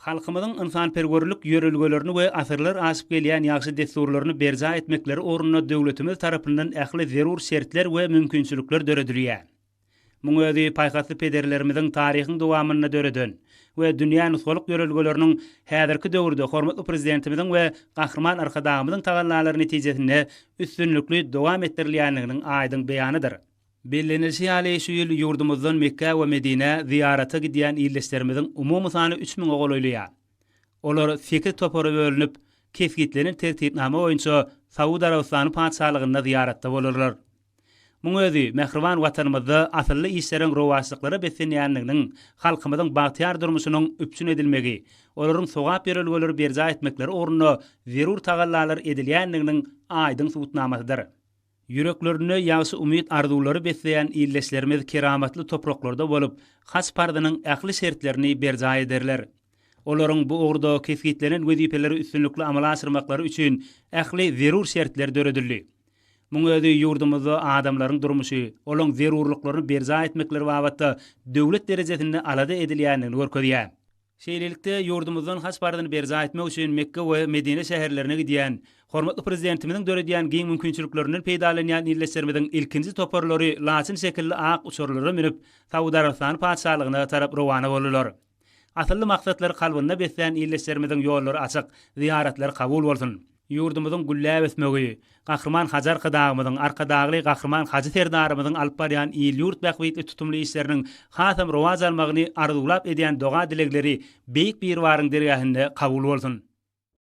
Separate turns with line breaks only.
Halkymyzyň ynsanperwerlik ýörelgelerini we asyrlar aşyp gelýän ýaxşy desturlaryny berja etmekleri ornuna döwletimiz tarapyndan ähli zerur şertler we mümkinçilikler döredilýär. Muňa özi paýhasy pederlerimiziň taryhyny dowamyna döredin we dünýä nusgalyk ýörelgeleriniň häzirki döwürde hormatly prezidentimiziň we gahrman arkadaşymyzyň tagallalary netijesinde üstünlükli dowam etdirilýänliginiň aýdyň beýanydyr. Bellenilşi ýaly şu ýyl ýurdumyzdan Mekka we Medine ziýarata gidýän illeşlerimiziň umumy sany 3000 ogolylýar. Olar 8 topara bölünip kesgitlerini tertipname boýunça Saudi Arabistany padşahlygyna ziýaratda bolarlar. Muň özi mehriban watanymyzda asylly işleriň rowaçlyklary besenýänliginiň halkymyzyň bagtyar durmuşynyň üpçün edilmegi, olaryň sogap berilgeleri berja etmekleri ornuny zerur tagallar edilýänliginiň aýdyň subutnamasydyr. Yüreklerine ýaşy umyt arzulary besleýän illeşlerimiz keramatly topraklarda bolup, has pardynyň ähli şertlerini berja ederler. Olaryň bu ogurda kesgitlerin wezipeleri üstünlükli amala aşyrmaklary üçin ähli zerur şertler döredildi. Muň özi ýurdumyzda adamlaryň durmuşy, olaň zerurlyklaryny berja etmekleri babatda döwlet derejesinde alada edilýänligini görkezýär. Şeýlelikde ýurdumyzdan has bardyny berja etmek üçin Mekka we Medine şäherlerine gidýän, hormatly prezidentimiziň döredýän giň mümkinçiliklerinden peýdalanýan illeşlerimiziň ilkinji toparlary laçyn şekilli ak uçurlary minip Saudi Arabistany padşahlygyna tarap rowana bolýarlar. Asylly maksatlary kalbynda besleýän illeşlerimiziň ýollary açyk, ziyaretler kabul bolsun. Ýurdumyzyň güllä besmegi, gahrman Hajar Kadaýymyzyň arkadagly gahrman Hajy Serdarymyzyň alyp barýan ýyl ýurt bähwitli tutumly işleriniň hasam rowaj almagyny arzulap edýän doga dilegleri beýik bir waryň dergähinde kabul bolsun.